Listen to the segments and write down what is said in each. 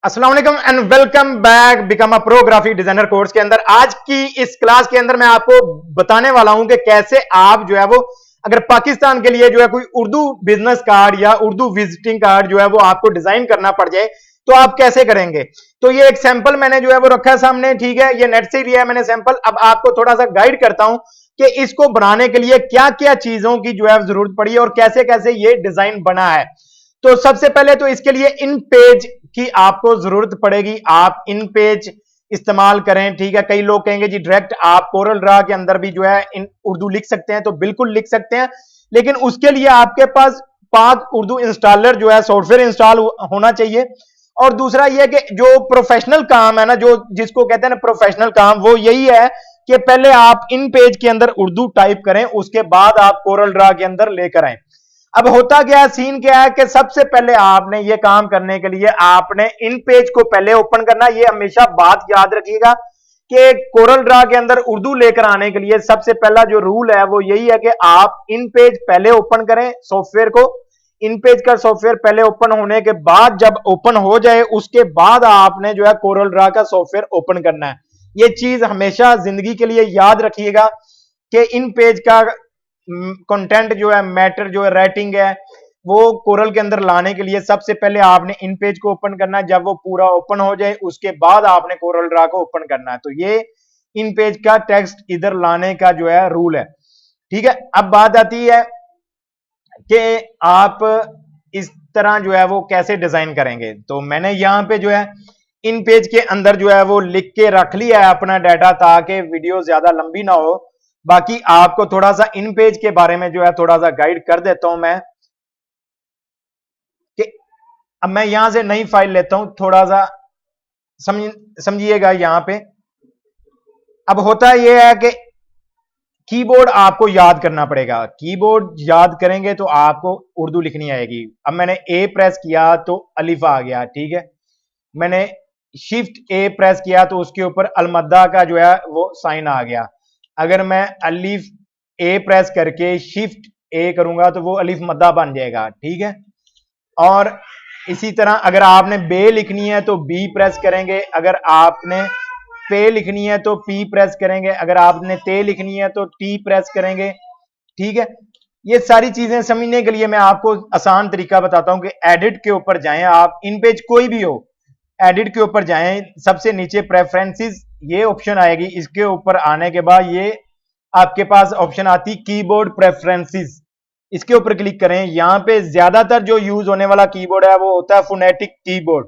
अस्सलाम वालेकुम and welcome back become a pro graphic designer course के अंदर। आज की इस क्लास के अंदर मैं आपको बताने वाला हूं कि कैसे आप जो है वो अगर पाकिस्तान के लिए जो है कोई उर्दू बिजनेस कार्ड या उर्दू विजिटिंग कार्ड जो है वो आपको डिजाइन करना पड़ जाए तो आप कैसे करेंगे। तो ये एक सैंपल मैंने जो है वो रखा है सामने, ठीक है, ये नेट से लिया है मैंने सैंपल। अब आपको थोड़ा सा गाइड करता हूं कि इसको बनाने के लिए क्या क्या चीजों की जो है जरूरत पड़ी है और कैसे कैसे ये डिजाइन बना है। तो सबसे पहले तो इसके लिए इन पेज की आपको जरूरत पड़ेगी। आप इन पेज इस्तेमाल करें, ठीक है। कई लोग कहेंगे जी डायरेक्ट आप कोरल ड्रा के अंदर भी जो है इन उर्दू लिख सकते हैं, तो बिल्कुल लिख सकते हैं, लेकिन उसके लिए आपके पास पाक उर्दू इंस्टॉलर जो है सॉफ्टवेयर इंस्टॉल होना चाहिए। और दूसरा यह कि जो प्रोफेशनल काम है ना, जो जिसको कहते हैं ना प्रोफेशनल काम, वो यही है कि पहले आप इन पेज के अंदर उर्दू टाइप करें, उसके बाद आप कोरल ड्रा के अंदर लेकर आए। अब होता क्या सीन क्या है कि सबसे पहले आपने ये काम करने के लिए आपने इन पेज को पहले ओपन करना। ये हमेशा बात याद रखिएगा कि कोरल ड्रा के अंदर उर्दू लेकर आने के लिए सबसे पहला जो रूल है वो यही है कि आप इन पेज पहले ओपन करें सॉफ्टवेयर को। इन पेज का सॉफ्टवेयर पहले ओपन होने के बाद, जब ओपन हो जाए उसके बाद आपने जो है कोरल ड्रा का सॉफ्टवेयर ओपन करना है। ये चीज हमेशा जिंदगी के लिए याद रखिएगा कि इन पेज का कंटेंट जो है, मैटर जो है, राइटिंग है, वो कोरल के अंदर लाने के लिए सबसे पहले आपने इन पेज को ओपन करना है। जब वो पूरा ओपन हो जाए उसके बाद आपने कोरल ड्रा को ओपन करना है। तो ये इन पेज का टेक्स्ट इधर लाने का जो है रूल है, ठीक है। अब बात आती है कि आप इस तरह जो है वो कैसे डिजाइन करेंगे। तो मैंने यहां पे जो है इन पेज के अंदर जो है वो लिख के रख लिया है अपना डाटा, ताकि वीडियो ज्यादा लंबी ना हो। बाकी आपको थोड़ा सा इन पेज के बारे में जो है थोड़ा सा गाइड कर देता हूं मैं कि अब मैं यहां से नई फाइल लेता हूं, थोड़ा सा समझिएगा यहां पे। अब होता यह है कि कीबोर्ड आपको याद करना पड़ेगा। कीबोर्ड याद करेंगे तो आपको उर्दू लिखनी आएगी। अब मैंने ए प्रेस किया तो अलिफ आ गया, ठीक है। मैंने शिफ्ट ए प्रेस किया तो उसके ऊपर अलमद्दा का जो है वो साइन आ गया। अगर मैं अलिफ ए प्रेस करके शिफ्ट ए करूंगा तो वो अलिफ मद्दा बन जाएगा, ठीक है। और इसी तरह अगर आपने बे लिखनी है तो बी प्रेस करेंगे, अगर आपने पे लिखनी है तो पी प्रेस करेंगे, अगर आपने ते लिखनी है तो टी प्रेस करेंगे, ठीक है। ये सारी चीजें समझने के लिए मैं आपको आसान तरीका बताता हूं कि एडिट के ऊपर जाएं आप, इन पेज कोई भी हो, एडिट के ऊपर जाएं, सबसे नीचे प्रेफरेंसेस ये ऑप्शन आएगी। इसके ऊपर आने के बाद ये आपके पास ऑप्शन आती कीबोर्ड प्रेफरेंसेस, इसके ऊपर क्लिक करें। यहां पे ज्यादातर जो यूज होने वाला कीबोर्ड है वो होता है फोनेटिक कीबोर्ड,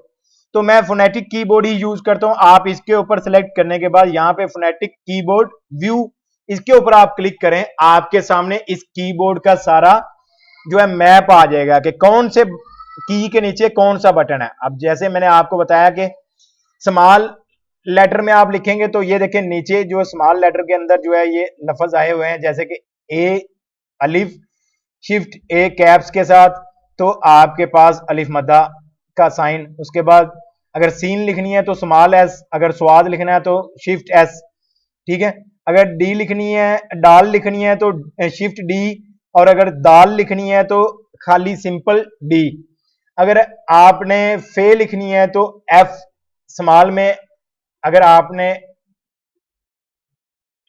तो मैं फोनेटिक कीबोर्ड ही यूज करता हूं। आप इसके ऊपर सेलेक्ट करने के बाद यहां पे फोनेटिक कीबोर्ड व्यू, इसके ऊपर आप क्लिक करें, आपके सामने इस कीबोर्ड का सारा जो है मैप आ जाएगा कि कौन से की के नीचे कौन सा बटन है। अब जैसे मैंने आपको बताया कि स्मॉल लेटर में आप लिखेंगे तो ये देखें नीचे जो स्मॉल लेटर के अंदर जो है ये लफ्ज आए हुए हैं, जैसे कि ए अलिफ, शिफ्ट ए कैप्स के साथ तो आपके पास अलिफ मद्दा का साइन। उसके बाद अगर सीन लिखनी है तो स्मॉल एस, अगर स्वाद लिखना है तो शिफ्ट एस, ठीक है। अगर डी लिखनी है, डाल लिखनी है तो शिफ्ट डी, और अगर दाल लिखनी है तो खाली सिंपल डी। अगर आपने फे लिखनी है तो एफ स्मॉल में, अगर आपने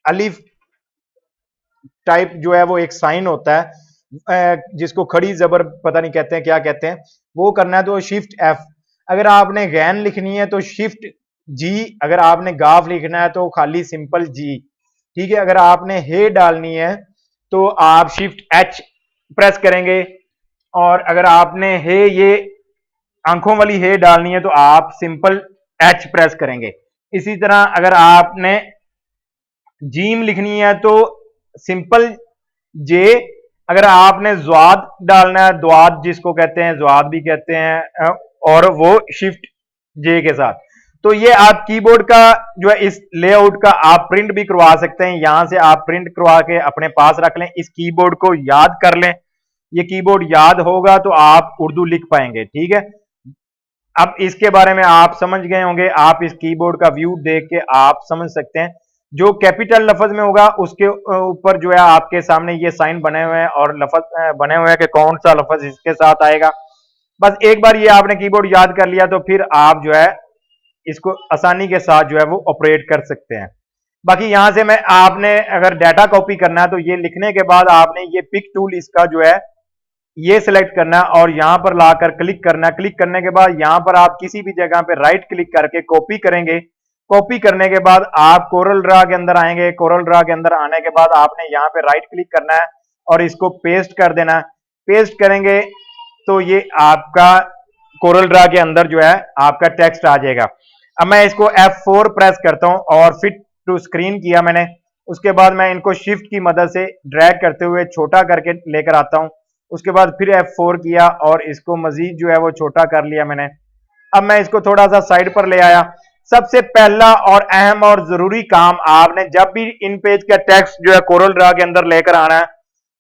अलिफ टाइप जो है वो एक साइन होता है जिसको खड़ी जबर पता नहीं कहते हैं क्या कहते हैं, वो करना है तो शिफ्ट एफ। अगर आपने गैन लिखनी है तो शिफ्ट जी, अगर आपने गाफ लिखना है तो खाली सिंपल जी, ठीक है। अगर आपने हे डालनी है तो आप शिफ्ट एच प्रेस करेंगे, और अगर आपने हे ये आंखों वाली हे डालनी है तो आप सिंपल एच प्रेस करेंगे। इसी तरह अगर आपने जीम लिखनी है तो सिंपल जे, अगर आपने ज्वाद डालना है, द्वाद जिसको कहते हैं, ज्वाद भी कहते हैं, और वो शिफ्ट जे के साथ। तो ये आप कीबोर्ड का जो है इस लेआउट का आप प्रिंट भी करवा सकते हैं, यहां से आप प्रिंट करवा के अपने पास रख लें। इस कीबोर्ड को याद कर लें, ये कीबोर्ड याद होगा तो आप उर्दू लिख पाएंगे, ठीक है। अब इसके बारे में आप समझ गए होंगे, आप इस कीबोर्ड का व्यू देख के आप समझ सकते हैं। जो कैपिटल लफज में होगा उसके ऊपर जो है आपके सामने ये साइन बने हुए हैं और लफज बने हुए हैं कि कौन सा लफज इसके साथ आएगा। बस एक बार ये आपने कीबोर्ड याद कर लिया तो फिर आप जो है इसको आसानी के साथ जो है वो ऑपरेट कर सकते हैं। बाकी यहां से मैं आपने अगर डाटा कॉपी करना है तो ये लिखने के बाद आपने ये पिक टूल इसका जो है ये सिलेक्ट करना है और यहां पर लाकर क्लिक करना है। क्लिक करने के बाद यहां पर आप किसी भी जगह पे राइट क्लिक करके कॉपी करेंगे। कॉपी करने के बाद आप कोरल ड्रा के अंदर आएंगे। कोरल ड्रा के अंदर आने के बाद आपने यहां पे राइट क्लिक करना है और इसको पेस्ट कर देना है। पेस्ट करेंगे तो ये आपका कोरल ड्रा के अंदर जो है आपका टेक्स्ट आ जाएगा। अब मैं इसको F4 प्रेस करता हूं और फिट टू स्क्रीन किया मैंने। उसके बाद मैं इनको शिफ्ट की मदद से ड्रैग करते हुए छोटा करके लेकर आता हूं। उसके बाद फिर F4 किया और इसको मजीद जो है वो छोटा कर लिया मैंने। अब मैं इसको थोड़ा सा साइड पर ले आया। सबसे पहला और अहम और जरूरी काम आपने जब भी इन पेज का टेक्स्ट जो है कोरल ड्रा के अंदर लेकर आना है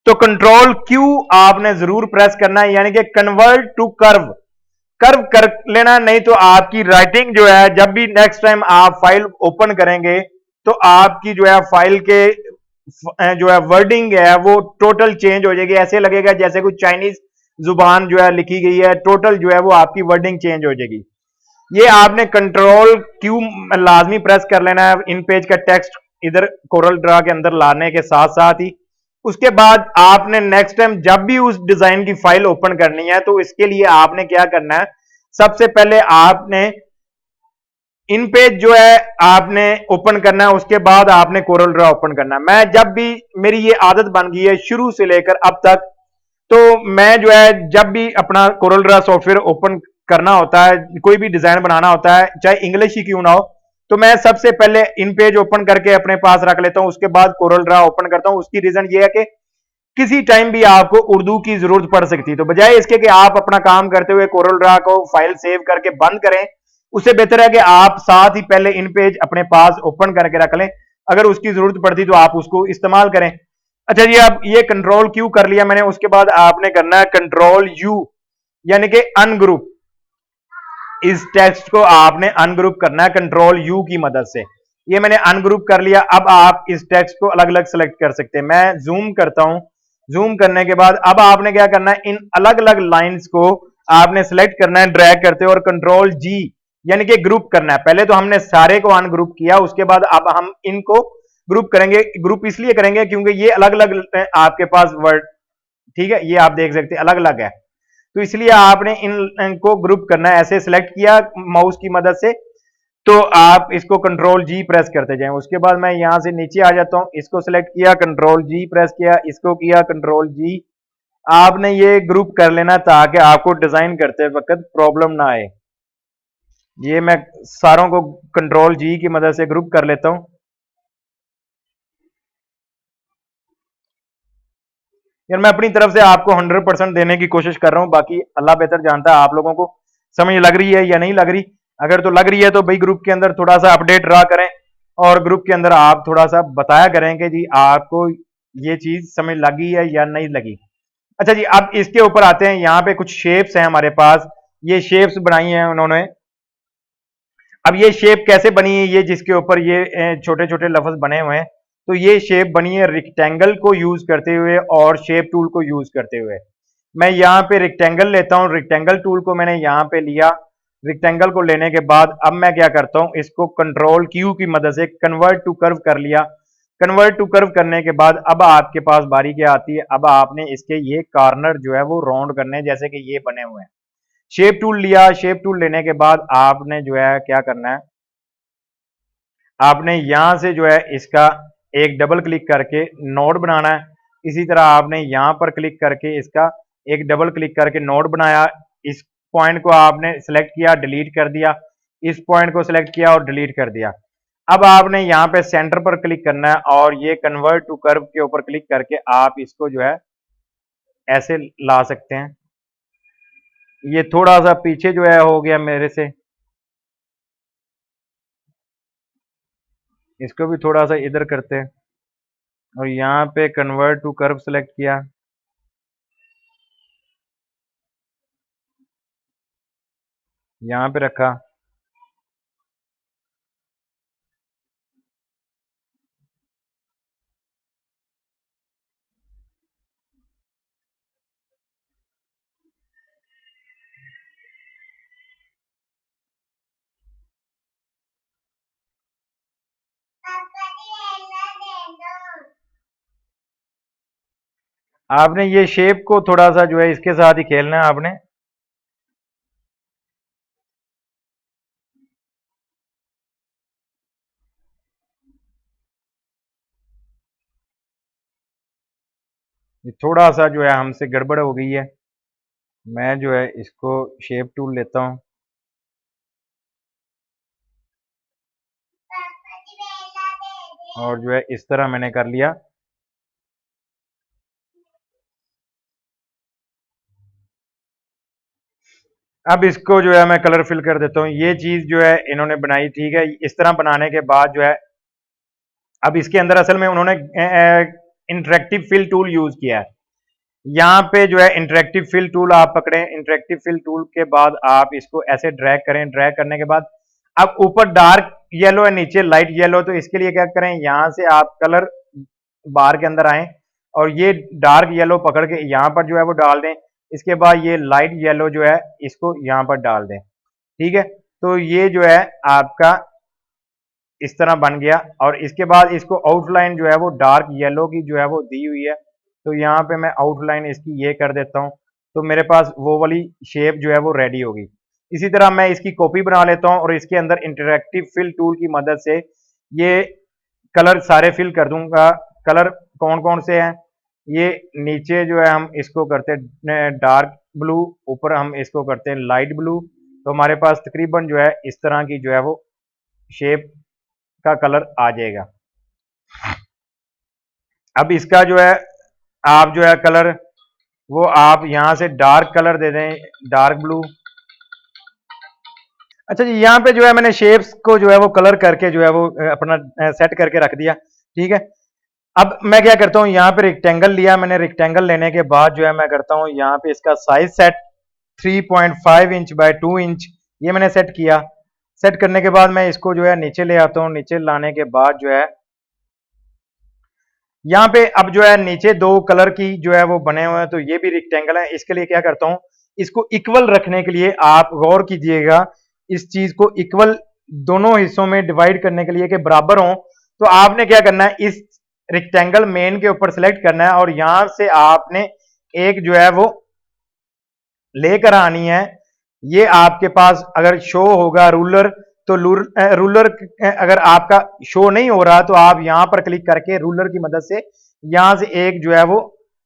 तो कंट्रोल क्यू आपने जरूर प्रेस करना है, यानी कि कन्वर्ट टू कर्व। कर्व कर लेना, नहीं तो आपकी राइटिंग जो है जब भी नेक्स्ट टाइम आप फाइल ओपन करेंगे तो आपकी जो है फाइल के जो है वर्डिंग है वो टोटल चेंज हो जाएगी। ऐसे लगेगा जैसे कोई चाइनीज जुबान जो है लिखी गई है, टोटल जो है वो आपकी वर्डिंग चेंज हो जाएगी। ये आपने कंट्रोल क्यू लाजमी प्रेस कर लेना है इन पेज का टेक्स्ट इधर कोरल ड्रा के अंदर लाने के साथ साथ ही। उसके बाद आपने नेक्स्ट टाइम जब भी उस डिजाइन की फाइल ओपन करनी है तो इसके लिए आपने क्या करना है, सबसे पहले आपने इन पेज जो है आपने ओपन करना है। उसके बाद आपने कोरल ड्रा ओपन करना है। मैं जब भी मेरी ये आदत बन गई है शुरू से लेकर अब तक, तो मैं जो है जब भी अपना कोरल ड्रा सॉफ्टवेयर ओपन करना होता है, कोई भी डिजाइन बनाना होता है, चाहे इंग्लिश ही क्यों ना हो, तो मैं सबसे पहले इन पेज ओपन करके अपने पास रख लेता हूं। उसके बाद कोरल ड्रा ओपन करता हूं। उसकी रीजन ये है कि किसी टाइम भी आपको उर्दू की जरूरत पड़ सकती है, तो बजाय इसके कि आप अपना काम करते हुए कोरल ड्रा को फाइल सेव करके बंद करें, उससे बेहतर है कि आप साथ ही पहले इन पेज अपने पास ओपन करके रख लें। अगर उसकी जरूरत पड़ती तो आप उसको इस्तेमाल करें। अच्छा जी, अब ये कंट्रोल क्यू कर लिया मैंने। उसके बाद आपने करना है कंट्रोल यू, यानी कि अनग्रुप। इस टेक्स्ट को आपने अनग्रुप करना है कंट्रोल यू की मदद से। ये मैंने अनग्रुप कर लिया। अब आप इस टेक्स्ट को अलग अलग सेलेक्ट कर सकते हैं। मैं जूम करता हूं। जूम करने के बाद अब आपने क्या करना है, इन अलग अलग लाइंस को आपने सेलेक्ट करना है ड्रैग करते हुए और कंट्रोल जी यानी कि ग्रुप करना है। पहले तो हमने सारे को अनग्रुप किया, उसके बाद अब हम इनको ग्रुप करेंगे। ग्रुप इसलिए करेंगे क्योंकि ये अलग अलग आपके पास वर्ड, ठीक है, ये आप देख सकते हैं अलग अलग है, तो इसलिए आपने इनको ग्रुप करना है। ऐसे सिलेक्ट किया माउस की मदद से तो आप इसको कंट्रोल जी प्रेस करते जाएं। उसके बाद मैं यहां से नीचे आ जाता हूं। इसको सिलेक्ट किया, कंट्रोल जी प्रेस किया, इसको किया कंट्रोल जी। आपने ये ग्रुप कर लेना ताकि आपको डिजाइन करते वक्त प्रॉब्लम ना आए। ये मैं सारों को कंट्रोल जी की मदद से ग्रुप कर लेता हूं। यार मैं अपनी तरफ से आपको 100% देने की कोशिश कर रहा हूं, बाकी अल्लाह बेहतर जानता है आप लोगों को समझ लग रही है या नहीं लग रही। अगर तो लग रही है तो भाई ग्रुप के अंदर थोड़ा सा अपडेट रहा करें और ग्रुप के अंदर आप थोड़ा सा बताया करें कि जी आपको ये चीज समझ लगी है या नहीं लगी। अच्छा जी, अब इसके ऊपर आते हैं। यहाँ पे कुछ शेप्स हैं हमारे पास, ये शेप्स बनाई हैं उन्होंने। अब ये शेप कैसे बनी है, ये जिसके ऊपर ये छोटे छोटे लफ्ज बने हुए हैं, तो ये शेप बनी है रेक्टेंगल को यूज करते हुए और शेप टूल को यूज करते हुए। मैं यहाँ पे रेक्टेंगल लेता हूँ। रेक्टेंगल टूल को मैंने यहाँ पे लिया। रेक्टेंगल को लेने के बाद अब मैं क्या करता हूँ, इसको कंट्रोल क्यू की मदद से कन्वर्ट टू कर्व कर लिया। कन्वर्ट टू कर्व करने के बाद अब आपके पास बारी क्या आती है, अब आपने इसके ये कॉर्नर जो है वो राउंड करने हैं, जैसे कि ये बने हुए हैं। शेप टूल लिया। शेप टूल लेने के बाद आपने जो है क्या करना है, आपने यहां से जो है इसका एक डबल क्लिक करके नोड बनाना है। इसी तरह आपने यहां पर क्लिक करके इसका एक डबल क्लिक करके नोड बनाया। इस पॉइंट को आपने सेलेक्ट किया, डिलीट कर दिया। इस पॉइंट को सिलेक्ट किया और डिलीट कर दिया। अब आपने यहाँ पे सेंटर पर क्लिक करना है और ये कन्वर्ट टू कर्व के ऊपर क्लिक करके आप इसको जो है ऐसे ला सकते हैं। ये थोड़ा सा पीछे जो है हो गया मेरे से, इसको भी थोड़ा सा इधर करते हैं और यहाँ पे कन्वर्ट टू कर्व सेलेक्ट किया। यहाँ पे रखा। आपने ये शेप को थोड़ा सा जो है इसके साथ ही खेलना है आपने। ये थोड़ा सा जो है हमसे गड़बड़ हो गई है। मैं जो है इसको शेप टूल लेता हूँ। और जो है इस तरह मैंने कर लिया। अब इसको जो है मैं कलर फिल कर देता हूँ। ये चीज जो है इन्होंने बनाई, ठीक है। इस तरह बनाने के बाद जो है अब इसके अंदर असल में उन्होंने इंटरेक्टिव फिल टूल यूज किया है। यहाँ पे जो है इंटरेक्टिव फिल टूल आप पकड़ें। इंटरेक्टिव फिल टूल के बाद आप इसको ऐसे ड्रैग करें। ड्रैग करने के बाद अब ऊपर डार्क येलो है, नीचे लाइट येलो। तो इसके लिए क्या करें, यहाँ से आप कलर बार के अंदर आए और ये डार्क येलो पकड़ के यहाँ पर जो है वो डाल दें। इसके बाद ये लाइट येलो जो है इसको यहाँ पर डाल दें, ठीक है। तो ये जो है आपका इस तरह बन गया। और इसके बाद इसको आउटलाइन जो है वो डार्क येलो की जो है वो दी हुई है। तो यहाँ पे मैं आउटलाइन इसकी ये कर देता हूँ। तो मेरे पास वो वाली शेप जो है वो रेडी होगी। इसी तरह मैं इसकी कॉपी बना लेता हूँ और इसके अंदर इंटरेक्टिव फिल टूल की मदद से ये कलर सारे फिल कर दूंगा। कलर कौन कौन से हैं, ये नीचे जो है हम इसको करते हैं डार्क ब्लू, ऊपर हम इसको करते हैं लाइट ब्लू। तो हमारे पास तकरीबन जो है इस तरह की जो है वो शेप का कलर आ जाएगा। अब इसका जो है आप जो है कलर वो आप यहां से डार्क कलर दे दें, डार्क ब्लू। अच्छा जी, यहाँ पे जो है मैंने शेप्स को जो है वो कलर करके जो है वो अपना सेट करके रख दिया, ठीक है। अब मैं क्या करता हूँ, यहाँ पे रेक्टेंगल लिया मैंने। रेक्टेंगल लेने के बाद जो है मैं करता हूँ यहाँ पे इसका size set 3.5 inch by 2 inch ये मैंने सेट किया। सेट करने के बाद मैं इसको जो है नीचे ले आता हूँ। नीचे लाने के बाद जो है यहाँ पे अब जो है नीचे दो कलर की जो है वो बने हुए हैं। तो ये भी रेक्टेंगल है। इसके लिए क्या करता हूँ, इसको इक्वल रखने के लिए आप गौर कीजिएगा, इस चीज को इक्वल दोनों हिस्सों में डिवाइड करने के लिए कि बराबर हो। तो आपने क्या करना है, इस रेक्टेंगल मेन के ऊपर सेलेक्ट करना है और यहां से आपने एक जो है वो लेकर आनी है। ये आपके पास अगर शो होगा रूलर, तो रूलर अगर आपका शो नहीं हो रहा तो आप यहां पर क्लिक करके रूलर की मदद से यहां से एक जो है वो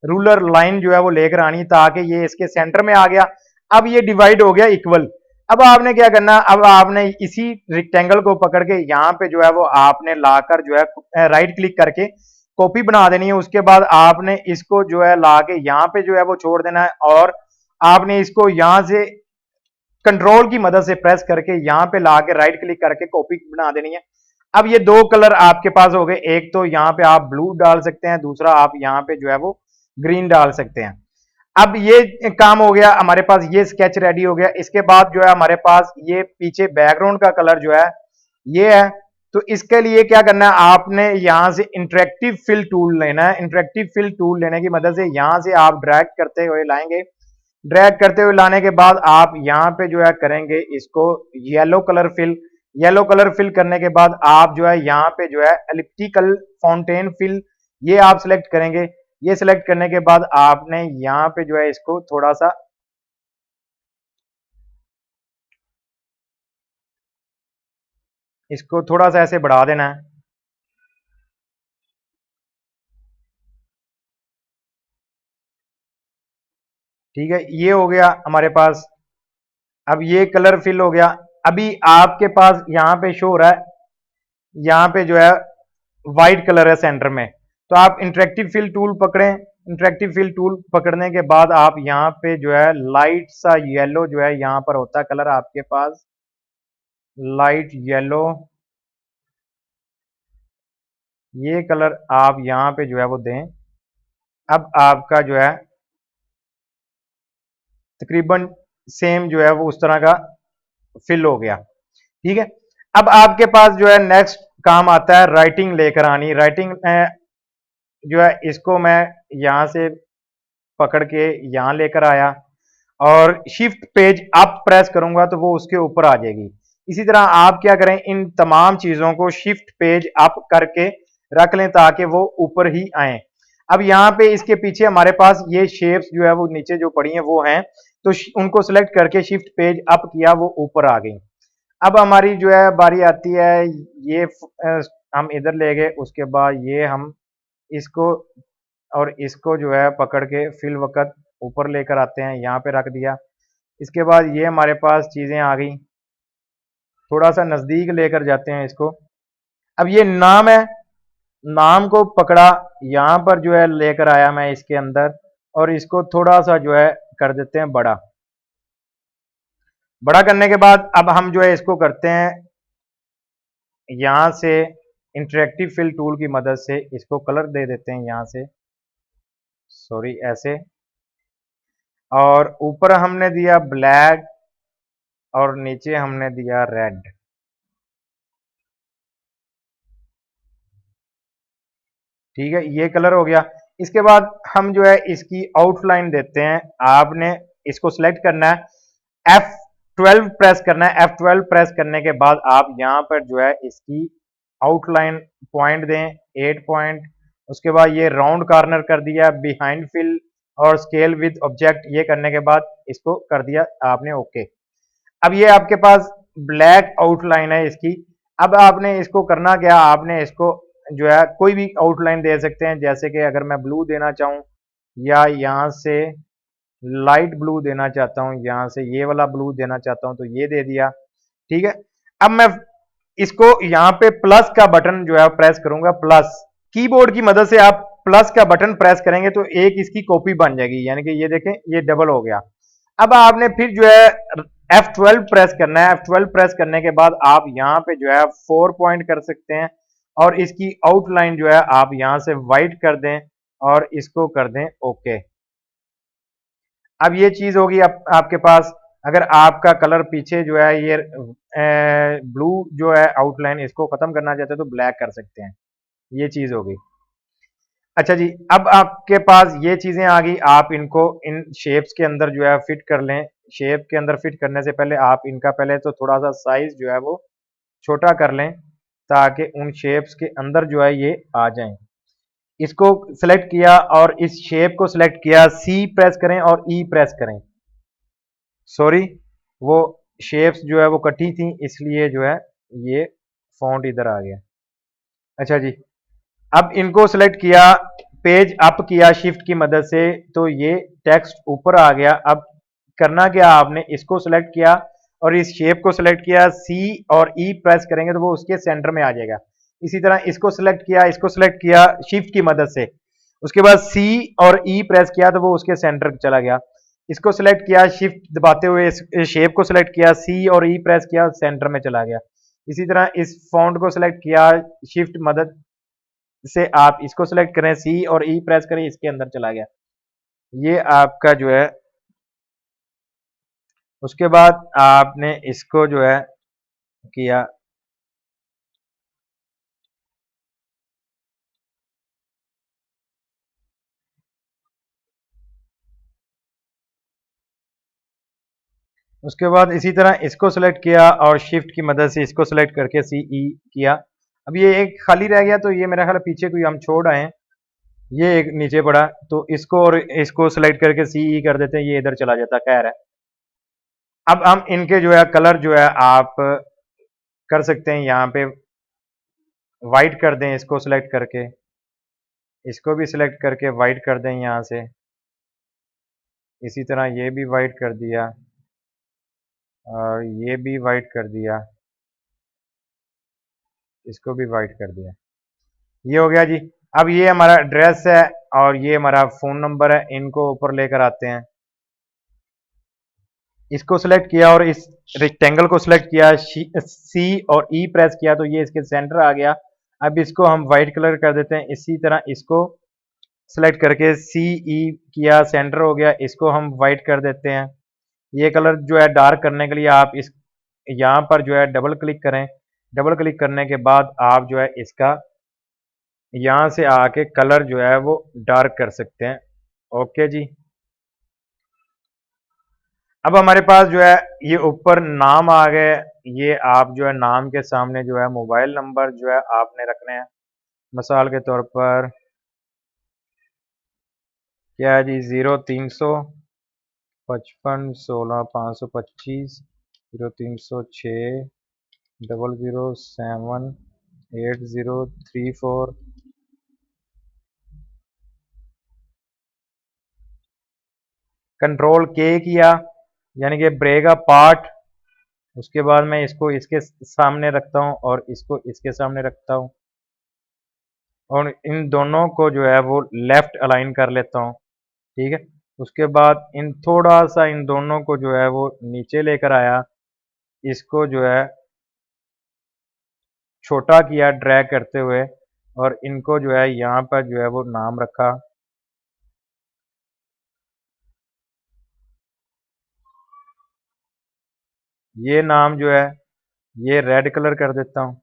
रूलर लाइन जो है वो लेकर आनी, ताकि ये इसके सेंटर में आ गया। अब ये डिवाइड हो गया इक्वल। अब आपने क्या करना, अब आपने इसी रेक्टेंगल को पकड़ के यहाँ पे जो है वो आपने लाकर जो है राइट क्लिक करके कॉपी बना देनी है। उसके बाद आपने इसको जो है ला के यहाँ पे जो है वो छोड़ देना है और आपने इसको यहां से कंट्रोल की मदद से प्रेस करके यहां पे ला के राइट क्लिक करके कॉपी बना देनी है। अब ये दो कलर आपके पास हो गए। एक तो यहाँ पे आप ब्लू डाल सकते हैं, दूसरा आप यहाँ पे जो है वो ग्रीन डाल सकते हैं। अब ये काम हो गया हमारे पास, ये स्केच रेडी हो गया। इसके बाद जो है हमारे पास ये पीछे बैकग्राउंड का कलर जो है ये है। तो इसके लिए क्या करना है, आपने यहां से इंटरेक्टिव फिल टूल लेना है। इंटरेक्टिव फिल टूल लेने की मदद से यहां से आप ड्रैग करते हुए लाएंगे। ड्रैग करते हुए लाने के बाद आप यहाँ पे जो है करेंगे इसको yellow colour fill. Yellow colour fill करने के बाद आप जो है यहाँ पे जो है एलिप्टिकल फाउंटेन फिल ये आप सिलेक्ट करेंगे। ये सिलेक्ट करने के बाद आपने यहाँ पे जो है इसको थोड़ा सा ऐसे बढ़ा देना है, ठीक है। ये हो गया हमारे पास। अब ये कलर फिल हो गया। अभी आपके पास यहाँ पे शो हो रहा है, यहाँ पे जो है व्हाइट कलर है सेंटर में। तो आप इंटरेक्टिव फिल टूल पकड़ें। इंटरेक्टिव फिल टूल पकड़ने के बाद आप यहाँ पे जो है लाइट सा येलो जो है यहाँ पर होता है कलर आपके पास, लाइट येलो। ये कलर आप यहाँ पे जो है वो दें। अब आपका जो है तकरीबन सेम जो है वो उस तरह का फिल हो गया, ठीक है। अब आपके पास जो है नेक्स्ट काम आता है राइटिंग लेकर आनी। राइटिंग जो है इसको मैं यहां से पकड़ के यहां लेकर आया और शिफ्ट पेज अप प्रेस करूंगा तो वो उसके ऊपर आ जाएगी। इसी तरह आप क्या करें, इन तमाम चीजों को शिफ्ट पेज अप करके रख लें ताकि वो ऊपर ही आए। अब यहाँ पे इसके पीछे हमारे पास ये शेप्स जो है वो नीचे जो पड़ी हैं वो हैं, तो उनको सिलेक्ट करके शिफ्ट पेज अप किया, वो ऊपर आ गई। अब हमारी जो है बारी आती है, ये हम इधर ले गए, उसके बाद ये हम इसको और इसको जो है पकड़ के फिल वक्त ऊपर लेकर आते हैं, यहाँ पे रख दिया। इसके बाद ये हमारे पास चीज़ें आ गई, थोड़ा सा नज़दीक लेकर जाते हैं इसको। अब ये नाम है, नाम को पकड़ा, यहाँ पर जो है लेकर आया मैं इसके अंदर, और इसको थोड़ा सा जो है कर देते हैं बड़ा। बड़ा करने के बाद अब हम जो है इसको करते हैं यहाँ से इंटरेक्टिव फिल टूल की मदद से इसको कलर दे देते हैं यहाँ से, सॉरी ऐसे, और ऊपर हमने दिया ब्लैक और नीचे हमने दिया रेड। ठीक है, ये कलर हो गया। इसके बाद हम जो है इसकी आउटलाइन देते हैं। आपने इसको सिलेक्ट करना है, F12 प्रेस करना है। F12 प्रेस करने के बाद आप यहाँ पर जो है इसकी आउटलाइन पॉइंट दें, 8 पॉइंट। उसके बाद ये राउंड कॉर्नर कर दिया, बिहाइंड फिल और स्केल विद ऑब्जेक्ट, ये करने के बाद इसको कर दिया आपने ओके। अब ये आपके पास ब्लैक आउटलाइन है इसकी। अब आपने इसको करना क्या, आपने इसको जो है कोई भी आउटलाइन दे सकते हैं, जैसे कि अगर मैं ब्लू देना चाहूँ या यहाँ से लाइट ब्लू देना चाहता हूँ, यहाँ से ये वाला ब्लू देना चाहता हूँ तो ये दे दिया। ठीक है, अब मैं इसको यहाँ पे प्लस का बटन जो है प्रेस करूंगा, प्लस कीबोर्ड की मदद से आप प्लस का बटन प्रेस करेंगे तो एक इसकी कॉपी बन जाएगी, यानी कि ये देखें ये डबल हो गया। अब आपने फिर जो है F12 प्रेस करना है। F12 प्रेस करने के बाद आप यहाँ पे जो है 4 पॉइंट कर सकते हैं और इसकी आउटलाइन जो है आप यहाँ से व्हाइट कर दें और इसको कर दें ओके। अब ये चीज होगी आपके पास। अगर आपका कलर पीछे जो है ये ब्लू जो है आउटलाइन, इसको खत्म करना चाहते हैं तो ब्लैक कर सकते हैं, ये चीज होगी। अच्छा जी, अब आपके पास ये चीजें आ गई, आप इनको इन शेप्स के अंदर जो है फिट कर लें। शेप के अंदर फिट करने से पहले आप इनका पहले तो थोड़ा सा साइज जो है वो छोटा कर लें, ताकि उन शेप्स के अंदर जो है ये आ जाएं। इसको सिलेक्ट किया और इस शेप को सिलेक्ट किया, सी प्रेस करें और ई प्रेस करें। सॉरी, वो शेप्स जो है वो कटी थी, इसलिए जो है ये फॉन्ट इधर आ गया। अच्छा जी, अब इनको सिलेक्ट किया, पेज अप किया शिफ्ट की मदद से, तो ये टेक्स्ट ऊपर आ गया। अब करना क्या, आपने इसको सिलेक्ट किया और इस शेप को सिलेक्ट किया, सी और ई प्रेस करेंगे तो वो उसके सेंटर में आ जाएगा। इसी तरह इसको सिलेक्ट किया, इसको सिलेक्ट किया शिफ्ट की मदद से, उसके बाद सी और ई प्रेस किया तो वो उसके सेंटर चला गया। इसको सिलेक्ट किया शिफ्ट दबाते हुए, इस शेप को सिलेक्ट किया, सी और ई प्रेस किया, सेंटर में चला गया। इसी तरह इस फॉन्ट को सिलेक्ट किया, शिफ्ट मदद से आप इसको सिलेक्ट करें, सी और ई प्रेस करें, इसके अंदर चला गया। ये आपका जो है, उसके बाद आपने इसको जो है किया, उसके बाद इसी तरह इसको सिलेक्ट किया और शिफ्ट की मदद से इसको सिलेक्ट करके सी ई किया। अब ये एक खाली रह गया, तो ये मेरा ख्याल पीछे कोई हम छोड़ आए हैं, ये एक नीचे पड़ा, तो इसको और इसको सिलेक्ट करके सी ई कर देते हैं, ये इधर चला जाता, खैर है। अब हम इनके जो है कलर जो है आप कर सकते हैं, यहाँ पे वाइट कर दें, इसको सिलेक्ट करके, इसको भी सिलेक्ट करके वाइट कर दें यहाँ से। इसी तरह ये भी वाइट कर दिया और ये भी वाइट कर दिया, इसको भी वाइट कर दिया। ये हो गया जी। अब ये हमारा एड्रेस है और ये हमारा फ़ोन नंबर है, इनको ऊपर लेकर आते हैं। इसको सिलेक्ट किया और इस रेक्टेंगल को सिलेक्ट किया, सी और ई प्रेस किया तो ये इसके सेंटर आ गया। अब इसको हम वाइट कलर कर देते हैं। इसी तरह इसको सिलेक्ट करके सी ई किया, सेंटर हो गया, इसको हम वाइट कर देते हैं। ये कलर जो है डार्क करने के लिए आप इस यहाँ पर जो है डबल क्लिक करें। डबल क्लिक करने के बाद आप जो है इसका यहाँ से आके कलर जो है वो डार्क कर सकते हैं। ओके जी, अब हमारे पास जो है ये ऊपर नाम आ गए। ये आप जो है नाम के सामने जो है मोबाइल नंबर जो है आपने रखने हैं। मिसाल के तौर पर क्या है जी, 0355 16 525 0306 007 8034। कंट्रोल के किया, यानी कि ब्रेक का पार्ट। उसके बाद मैं इसको इसके सामने रखता हूँ और इसको इसके सामने रखता हूँ, और इन दोनों को जो है वो लेफ्ट अलाइन कर लेता हूँ। ठीक है, उसके बाद इन थोड़ा सा इन दोनों को जो है वो नीचे लेकर आया, इसको जो है छोटा किया ड्रैग करते हुए, और इनको जो है यहाँ पर जो है वो नाम रखा। ये नाम जो है ये रेड कलर कर देता हूँ,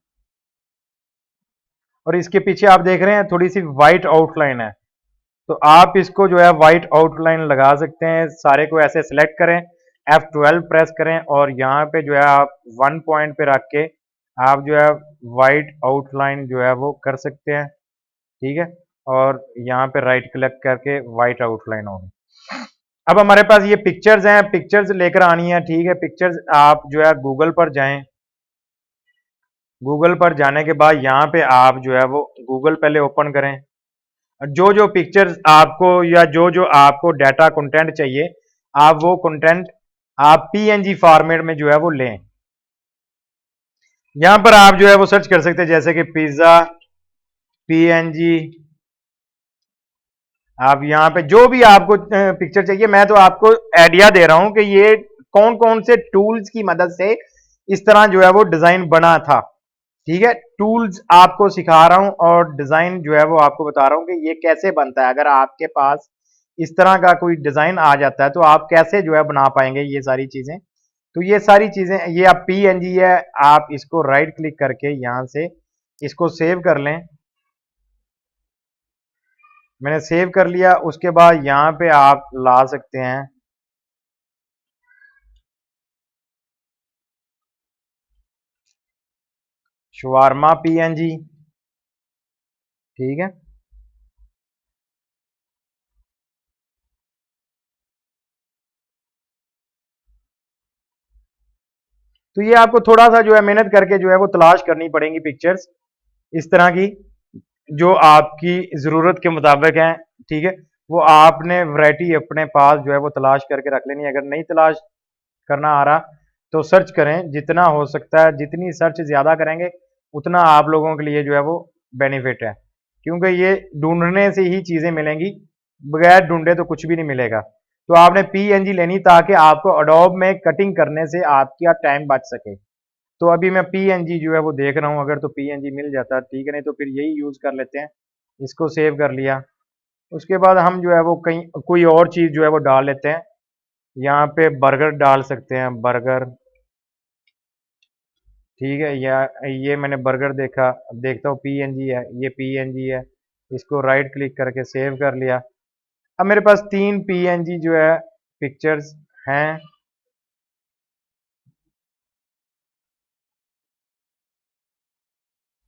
और इसके पीछे आप देख रहे हैं थोड़ी सी वाइट आउटलाइन है, तो आप इसको जो है वाइट आउटलाइन लगा सकते हैं। सारे को ऐसे सिलेक्ट करें, F12 प्रेस करें, और यहाँ पे जो है आप 1 पॉइंट पे रख के आप जो है वाइट आउटलाइन जो है वो कर सकते हैं। ठीक है, और यहाँ पे राइट क्लिक करके वाइट आउटलाइन होगी। अब हमारे पास ये पिक्चर्स हैं, पिक्चर्स लेकर आनी है। ठीक है, पिक्चर्स आप जो है गूगल पर जाएं, गूगल पर जाने के बाद यहाँ पे आप जो है वो गूगल पहले ओपन करें। जो जो पिक्चर्स आपको या जो जो आपको डाटा कंटेंट चाहिए, आप वो कंटेंट आप पीएनजी फॉर्मेट में जो है वो लें। यहां पर आप जो है वो सर्च कर सकते हैं, जैसे कि पिज्जा पीएनजी। आप यहाँ पे जो भी आपको पिक्चर चाहिए, मैं तो आपको आइडिया दे रहा हूं कि ये कौन कौन से टूल्स की मदद से इस तरह जो है वो डिजाइन बना था। ठीक है, टूल्स आपको सिखा रहा हूं और डिजाइन जो है वो आपको बता रहा हूं कि ये कैसे बनता है। अगर आपके पास इस तरह का कोई डिजाइन आ जाता है तो आप कैसे जो है बना पाएंगे ये सारी चीजें। तो ये सारी चीजें, ये आप पीएनजी है, आप इसको राइट क्लिक करके यहां से इसको सेव कर लें। मैंने सेव कर लिया, उसके बाद यहाँ पे आप ला सकते हैं शवारमा पीएनजी। ठीक है, तो ये आपको थोड़ा सा जो है मेहनत करके जो है वो तलाश करनी पड़ेंगी पिक्चर्स इस तरह की, जो आपकी ज़रूरत के मुताबिक हैं। ठीक है, वो आपने वैरायटी अपने पास जो है वो तलाश करके रख लेनी है। अगर नहीं तलाश करना आ रहा तो सर्च करें, जितना हो सकता है जितनी सर्च ज़्यादा करेंगे उतना आप लोगों के लिए जो है वो बेनिफिट है, क्योंकि ये ढूंढने से ही चीज़ें मिलेंगी, बगैर ढूंढे तो कुछ भी नहीं मिलेगा। तो आपने पीएनजी लेनी ताकि आपको अडोब में कटिंग करने से आपका टाइम बच सके। तो अभी मैं पीएनजी जो है वो देख रहा हूँ, अगर तो पीएनजी मिल जाता ठीक है, नहीं तो फिर यही यूज़ कर लेते हैं। इसको सेव कर लिया, उसके बाद हम जो है वो कहीं कोई और चीज़ जो है वो डाल लेते हैं। यहाँ पे बर्गर डाल सकते हैं, बर्गर। ठीक है, या ये मैंने बर्गर देखा, अब देखता हूँ पीएनजी है, ये पीएनजी है। इसको राइट क्लिक करके सेव कर लिया। अब मेरे पास 3 पीएनजी जो है पिक्चर्स हैं।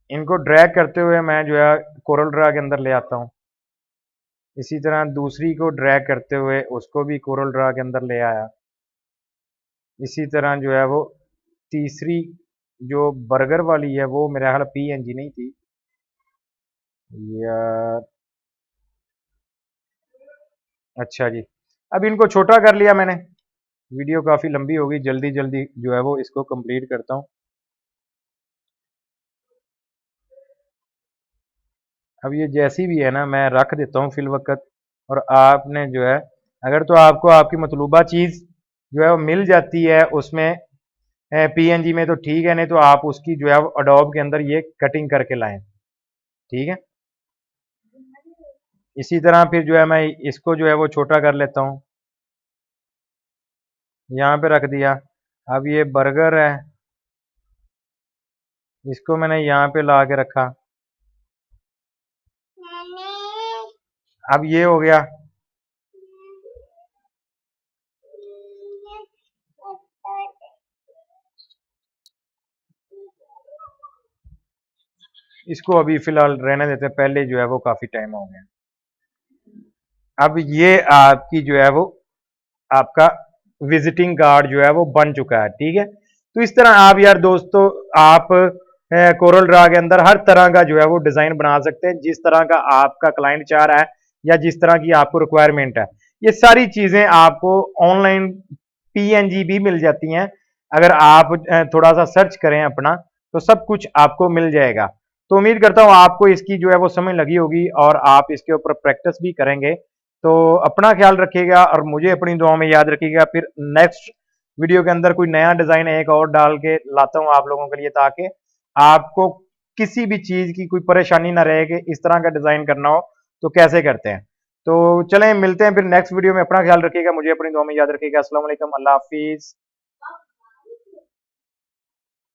इनको ड्रैग करते हुए मैं जो है कोरल ड्रा के अंदर ले आता हूँ। इसी तरह दूसरी को ड्रैग करते हुए उसको भी कोरल ड्रा के अंदर ले आया। इसी तरह जो है वो तीसरी जो बर्गर वाली है वो मेरा ख्याल पीएनजी नहीं थी यार। अच्छा जी, अब इनको छोटा कर लिया मैंने। वीडियो काफ़ी लंबी होगी, जल्दी जल्दी जो है वो इसको कंप्लीट करता हूँ। अब ये जैसी भी है ना, मैं रख देता हूँ फिल वक्त, और आपने जो है अगर तो आपको आपकी मतलूबा चीज़ जो है वो मिल जाती है उसमें पीएनजी में तो ठीक है, नहीं तो आप उसकी जो है अडोब के अंदर ये कटिंग करके लाएं। ठीक है, इसी तरह फिर जो है मैं इसको जो है वो छोटा कर लेता हूँ, यहाँ पे रख दिया। अब ये बर्गर है, इसको मैंने यहाँ पे ला के रखा। अब ये हो गया। इसको अभी फिलहाल रहने देते हैं, पहले जो है वो काफ़ी टाइम हो गया। अब ये आपकी जो है वो आपका विजिटिंग कार्ड जो है वो बन चुका है। ठीक है, तो इस तरह आप यार दोस्तों आप कोरल ड्रा के अंदर हर तरह का जो है वो डिजाइन बना सकते हैं, जिस तरह का आपका क्लाइंट चाह रहा है या जिस तरह की आपको रिक्वायरमेंट है। ये सारी चीजें आपको ऑनलाइन पीएनजी भी मिल जाती हैं। अगर आप थोड़ा सा सर्च करें अपना, तो सब कुछ आपको मिल जाएगा। तो उम्मीद करता हूँ आपको इसकी जो है वो समझ लगी होगी और आप इसके ऊपर प्रैक्टिस भी करेंगे। तो अपना ख्याल रखिएगा और मुझे अपनी दुआ में याद रखिएगा। फिर नेक्स्ट वीडियो के अंदर कोई नया डिजाइन एक और डाल के लाता हूँ आप लोगों के लिए, ताकि आपको किसी भी चीज की कोई परेशानी ना रहे कि इस तरह का डिजाइन करना हो तो कैसे करते हैं। तो चलें मिलते हैं फिर नेक्स्ट वीडियो में। अपना ख्याल रखिएगा, मुझे अपनी दुआ में याद रखिएगा। अस्सलाम वालेकुम, अल्लाह हाफिज।